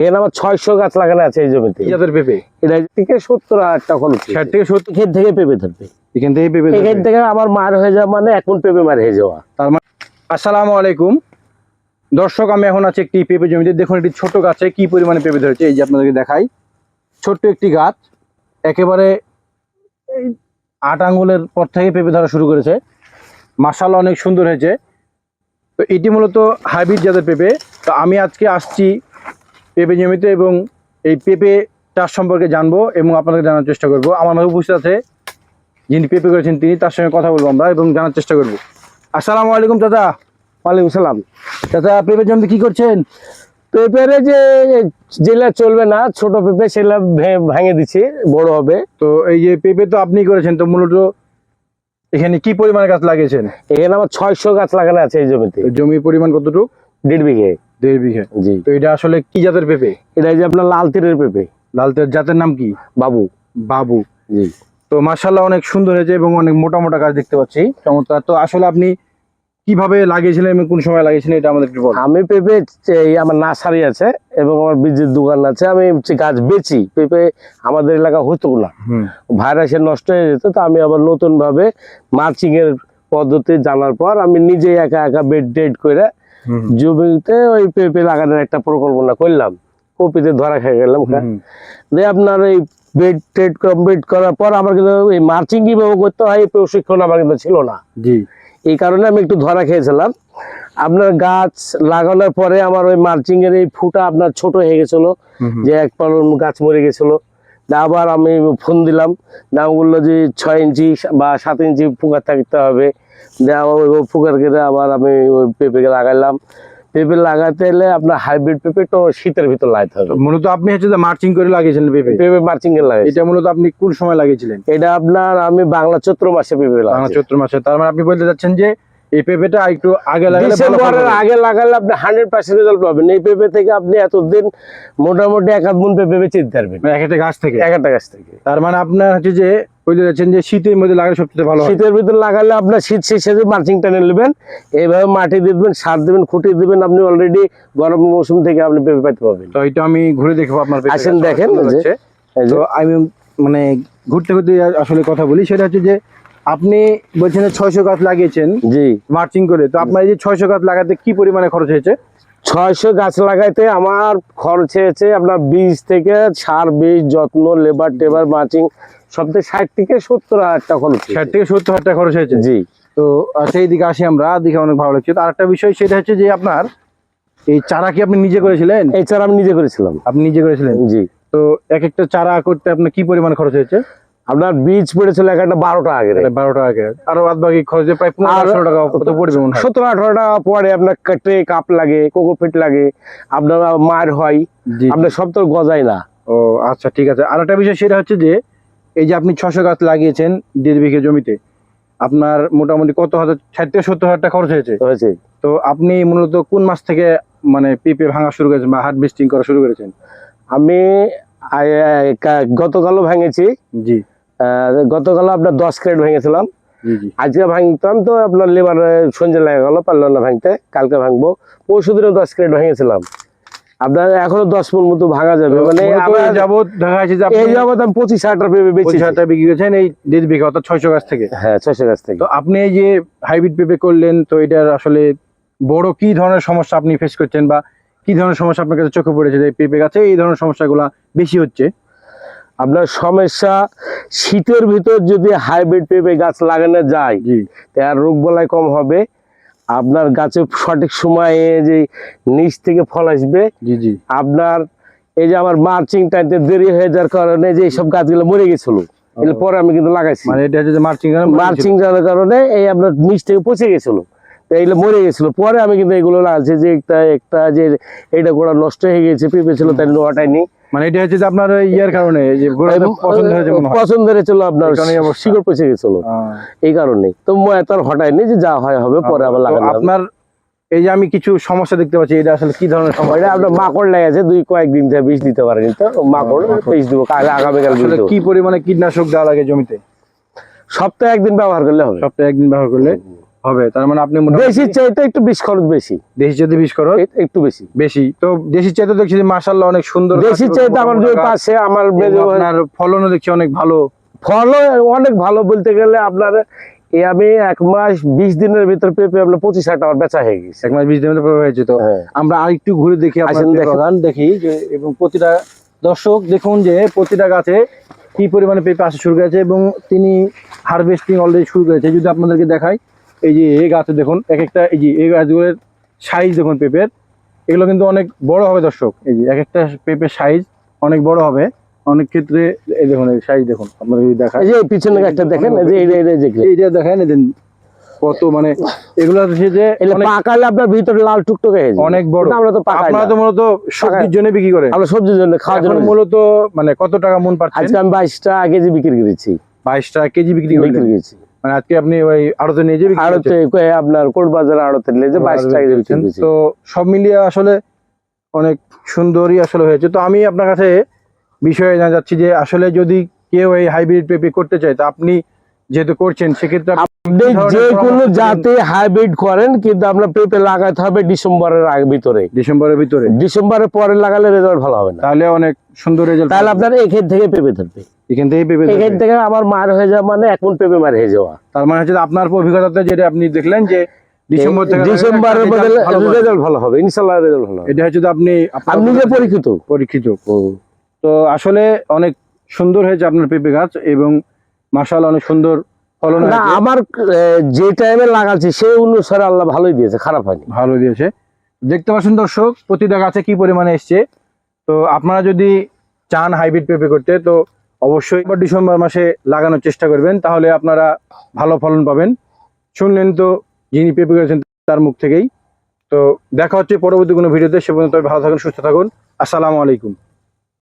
এখানে আমার 600 গাছ লাগানো আছে এই জমিতে। জাতের পেঁপে? এটা থেকে 70,000 টাকা খরচ। 60 থেকে 70 এখান থেকে পেঁপে ধরবে। এখান থেকে পেঁপে? এখান থেকে আমার মার হয়ে যাওয়া মানে এখন পেঁপে মার হয়ে যাওয়া। তার মানে আসসালামু আলাইকুম দর্শক, আমি এখন আছি একটি পেঁপে জমিতে। দেখুন একটি ছোট গাছে কি পরিমাণে পেঁপে ধরেছে। এই যে আপনাদেরকে দেখাই, ছোট্ট একটি গাছ, একেবারে 8 আঙ্গুলের পর থেকে পেঁপে ধরা শুরু করেছে। মাশাআল্লাহ অনেক সুন্দর হয়েছে। তো এটি মূলত হাইব্রিড জাতের পেঁপে। তো আমি আজকে আসছি পেঁপে জমিতে এবং এই পেঁপে চাষ সম্পর্কে জানবো এবং আপনাদের জানার চেষ্টা করব। আমার মাঝে উপস্থিত আছে যিনি পেঁপে করেছেন, তিনি, তার সঙ্গে কথা বলবো আমরা এবং জানার চেষ্টা করব। আসসালামু আলাইকুম চাচা। ওয়ালাইকুম সালাম। চাচা পেঁপে জমিতে কি করছেন? পেঁপেরে যেগুলা চলবে না ছোট পেঁপে সেগুলা ভেঙে দিচ্ছি, বড় হবে। তো এই যে পেঁপে তো আপনি করেছেন, তো মূলত এখানে কি পরিমাণে গাছ লাগিয়েছেন? এখানে আমার 600 গাছ লাগানো আছে এই জমিতে। জমির পরিমাণ কতটুকু? 1.5 বিঘে। 1.5 বিঘা? জি। তো এটা আসলে কি জাতের পেঁপে? এটা যে আপনার লাল তীরের পেঁপে। লাল জাতের নাম কি? বাবু। বাবু। জি। তো মাশাআল্লাহ অনেক সুন্দর হয়েছে এবং অনেক মোটা মোটা গাছ দেখতে পাচ্ছি, চমৎকার। তো আসলে আপনি কিভাবে লাগিয়েছিলেন এবং কোন সময় লাগিয়েছিলেন এটা আমাদের একটু বলুন। আমি পেঁপে আমার নার্সারি আছে এবং আমার বীজের দোকান আছে। আমি গাছ বেচি। পেঁপে আমাদের এলাকা হতো না, ভাইরাসে নষ্ট হয়ে যেত। তো আমি আবার নতুন ভাবে মালচিং এর পদ্ধতি জানার পর আমি নিজে একা একা বেড টেড করে জমিতে ওই পেঁপে লাগানোর একটা পরিকল্পনা করলাম। কপিতে ধরা খেয়ে গেলাম। যে আপনার এই বেড টেড কমপ্লিট করার পর আমার কিন্তু এই মালচিং কিভাবে করতে হয় এই প্রশিক্ষণ আমার কিন্তু ছিল না। জি। এই কারণে আমি একটু ধরা খেয়েছিলাম। আপনার গাছ লাগানোর পরে আমার ওই মালচিং এর এই ফুটা আপনার ছোট হয়ে গেছিল, যে এক পালন গাছ মরে গেছিল। আবার আমি ফোন দিলাম, দাম বললো যে 6 ইঞ্চি বা 7 ইঞ্চি ফুকার থাকতে হবে। ওই ফুকার কেটে আবার আমি ওই পেঁপে লাগাইলাম। পেঁপে লাগাতে এলে আপনার হাইব্রিড পেঁপে তো শীতের ভিতর লাগাতে হবে। মূলত আপনি হচ্ছে যে মার্চিং করে লাগিয়েছিলেন পেঁপে? পেঁপে মার্চিং এর লাগাই। এটা মূলত আপনি কোন সময় লাগিয়েছিলেন? এটা আপনার আমি বাংলা চৈত্র মাসে পেঁপে লাগাই। বাংলা চৈত্র মাসে? তার মানে আপনি বলতে চাচ্ছেন যে এই পেঁপেটা একটু আগে লাগালে, ডিসেম্বরের আগে লাগালে আপনি 100% রেজাল্ট পাবেন। এই পেঁপে থেকে আপনি এতদিন মোটামুটি 1 মণ পেঁপে বেচে দিতে পারবেন একটা গাছ থেকে। একটা গাছ থেকে। তার মানে আপনার হচ্ছে যে বলতে চাচ্ছেন যে শীতের মধ্যে লাগালে সবচেয়ে ভালো হয়? শীতের ভিতরে লাগালে আপনার শীত শেষে মালচিং টেনে নেবেন, এইভাবে মাটি দিবেন, সার দিবেন, খুঁটি দিবেন, আপনি অলরেডি গরম মৌসুম থেকে আপনি পেঁপে পাইতে পাবেন। তো এটা আমি ঘুরে দেখবো আপনার পেঁপে। আসেন দেখেন। তো আমি মানে ঘুরতে ঘুরতে আসলে কথা বলি, সেটা হচ্ছে যে আপনি বলছেন 600 গাছ লাগিয়েছেন। জি। মার্চিং করে। তো আপনার এই যে 600 গাছ লাগাতে কি পরিমাণে খরচ হয়েছে? 600 গাছ লাগাইতে আমার খরচ হয়েছে আপনার বীজ থেকে সার, বীজ, যত্ন, লেবার টেবার, মার্চিং সব থেকে 60 থেকে 70,000 টাকা খরচ। 60 থেকে 70,000 টাকা খরচ হয়েছে? জি। তো সেই দিকে আসি আমরা, দেখে অনেক ভালো লাগছে। তো আরেকটা বিষয়, সেটা হচ্ছে যে আপনার এই চারা কি আপনি নিজে করেছিলেন? এই চারা আমি নিজে করেছিলাম। আপনি নিজে করেছিলেন? জি। তো এক একটা চারা করতে আপনার কি পরিমাণ খরচ হয়েছে? আপনার বীজ পড়েছিল একটা 12 টাকা করে। 12 টাকা করে। আর বাদ বাকি খরচে প্রায় 1500 টাকা কত পড়বে? 17-18 টাকা পরে আপনার ট্রে কাপ লাগে, কোকোপিট লাগে, আপনার মার হয়, আপনার সব তো গজায় না। ও আচ্ছা, ঠিক আছে। আর একটা বিষয়, সেটা হচ্ছে যে এই যে আপনি 600 গাছ লাগিয়েছেন 1.5 বিঘে জমিতে, আপনার মোটামুটি কত হাজার, 60 থেকে 70,000 টাকা খরচ হয়েছে? তো আপনি মূলত কোন মাস থেকে মানে পেঁপে ভাঙা শুরু করেছেন বা হারভেস্টিং করা শুরু করেছেন? আমি গতকালও ভেঙেছি। জি। গতকাল আপনার 10 ক্রেট ভেঙেছিলাম। আজকে ভাঙতাম তো আপনার লেবার সঞ্জয় লেগে গেল, পারলাম না ভাঙতে। কালকে ভাঙবো। পরশু দিনে 10 ক্রেট ভেঙেছিলাম। আপনার এখনো 10 মণ মতো ভাঙা যাবে। মানে যাবত দেখা যাচ্ছে যে এই যাবত আমি 25,000 টাকা পেঁপে বেচেছি। 25,000 টাকা বিক্রি করেছেন এই 1.5 বিঘা, অর্থাৎ 600 গাছ থেকে? হ্যাঁ, 600 গাছ থেকে। তো আপনি এই যে হাইব্রিড পেঁপে করলেন, তো এটার আসলে বড় কি ধরনের সমস্যা আপনি ফেস করছেন বা কি ধরনের সমস্যা আপনার কাছে চোখে পড়েছে যে পেঁপে গাছে এই ধরনের সমস্যাগুলো বেশি হচ্ছে? আপনার সমস্যা, শীতের ভিতর যদি হাইব্রিড পেঁপে গাছ লাগানো যায় তার রোগ বলাই কম হবে। আপনার গাছে সঠিক সময়ে যে নিচ থেকে ফল আসবে। আপনার এই যে আমার মার্চিং টাইমে দেরি হয়ে যাওয়ার কারণে যে এইসব গাছগুলো মরে গেছিল, এরপরে আমি কিন্তু লাগাইছি। মানে এটা হচ্ছে মার্চিং যাওয়ার কারণে এই আপনার নিচ থেকে পচে গেছিল, এইগুলো মরে গেছিল। পরে আমি কিন্তু এগুলো লাগাচ্ছি যে একটা যে এইটা গোড়া নষ্ট হয়ে গেছে, পেঁপে ছিল তাই নোয়াটাইনি। মানে এটা হচ্ছে যে আপনার ইয়ার কারণে যে পছন্দ হয়েছিল, আপনার শিকড় পচে গেছিল, এই কারণে। তো তার হটাইনি, যে যা হয় হবে, পরে আবার লাগালাম। আপনার এই যে আমি কিছু সমস্যা দেখতে পাচ্ছি, এটা আসলে কি ধরনের সমস্যা? আপনার মাকড় লেগেছে, কয়েকদিন থেকে বীজ দিতে পারেনি। তো মাকড় বীজ দিব আগামীকাল। কি পরিমাণে কীটনাশক দেওয়া লাগে জমিতে? সপ্তাহে 1 দিন ব্যবহার করলে হবে। সপ্তাহে 1 দিন ব্যবহার করলে? হবে। তার মানে আপনি দেশির চাইতে একটু বিষ খরচ বেশি, দেশি চাইতে 20 করো একটু বেশি বেশি। তো দেশির চাইতে দেখছি যে মাশাআল্লাহ অনেক সুন্দর, দেশির চাইতে আমার যে পাশে আমার আপনার ফলনও দেখছি অনেক ভালো। ফলও অনেক ভালো বলতে গেলে আপনার আমি 1 মাস 20 দিনের ভিতর পেঁপে আপনার 25,000 টাকা বেচা হয়ে গেছে। 1 মাস 20 দিনের মধ্যে হয়েছে। তো হ্যাঁ। আমরা আরেকটু ঘুরে দেখি আপনার পেঁপে বাগান দেখি যে, এবং প্রতিটা দর্শক দেখুন যে প্রতিটা গাছে কি পরিমাণে পেঁপে আসা শুরু করেছে এবং তিনি হারভেস্টিং অলরেডি শুরু করেছে। যদি আপনাদেরকে দেখাই, এই যে এই গাছে দেখুন এক একটা, এই যে এই গাছগুলোর সাইজ দেখুন পেঁপের, এগুলো কিন্তু অনেক বড় হবে দর্শক। এই যে এক একটা পেঁপের সাইজ অনেক বড় হবে অনেক ক্ষেত্রে। এই দেখুন এই সাইজ দেখুন, আপনাদের যদি দেখাই, এই যে পিছনে একটা দেখেন, এই যে এইটা দেখেন, কত মানে এগুলো হচ্ছে যে পাকালে আপনার ভিতরে লাল টুকটুকে হয়ে যায়, অনেক বড়। আমরা তো পাকাই আপনারা না, তো মূলত সবজির জন্য বিক্রি করেন, আমরা সবজির জন্য খাওয়ার জন্য। মূলত মানে কত টাকা মন পাচ্ছেন? আজকে আমি 22 টাকা কেজি বিক্রি করেছি। 22 টাকা কেজি বিক্রি করেছি। মানে আজকে আপনি ওই আড়তে নিয়ে যাবেন? আড়তে আপনার কোট বাজার আড়তে নিয়ে যে 22 টাকা কেজি বিক্রি করেছি। তো সব মিলিয়ে আসলে অনেক সুন্দরই আসলে হয়েছে। তো আমি আপনার কাছে বিষয়ে জানা যাচ্ছি যে আসলে যদি কেউ এই হাইব্রিড পেঁপে করতে চায়, তা আপনি যেহেতু করছেন সেক্ষেত্রে আপনি যে কোনো জাতে হাইব্রিড করেন, কিন্তু আমরা পেঁপে লাগাতে হবে ডিসেম্বরের ভিতরে। ডিসেম্বরের পরে লাগালে রেজাল্ট ভালো হবে না, তাহলে অনেক সুন্দর রেজাল্ট। তাহলে আপনার এখান থেকে পেঁপে ধরবে, এখান থেকে আমার মার হয়ে যাওয়া মানে 1 মণ পেঁপে মার হয়ে যাওয়া। তার মানে হচ্ছে আপনার অভিজ্ঞতাতে যেটা আপনি দেখলেন যে ডিসেম্বরের মধ্যে রেজাল্ট ভালো হবে, ইনশাআল্লাহ রেজাল্ট ভালো হবে। এটা হচ্ছে আপনি নিজে পরীক্ষিত। তো আসলে অনেক সুন্দর হয়েছে আপনার পেঁপে গাছ এবং মাশাআল্লাহ অনেক সুন্দর ফলন হয়েছে। আমার যে টাইমে লাগাচ্ছি সেই অনুসারে আল্লাহ ভালোই দিয়েছে, খারাপ হয়নি, ভালো দিয়েছে। দেখতে পাচ্ছেন দর্শক প্রতিটা গাছে কি পরিমাণে এসছে। তো আপনারা যদি চান হাইব্রিড পেঁপে করতে, তো অবশ্যই ডিসেম্বর মাসে লাগানোর চেষ্টা করবেন, তাহলে আপনারা ভালো ফলন পাবেন। শুনলেন তো যিনি পেঁপে করেছেন তার মুখ থেকেই। তো দেখা হচ্ছে পরবর্তী কোনো ভিডিওতে। সে পর্যন্ত ভালো থাকুন, সুস্থ থাকুন। আসসালামু আলাইকুম।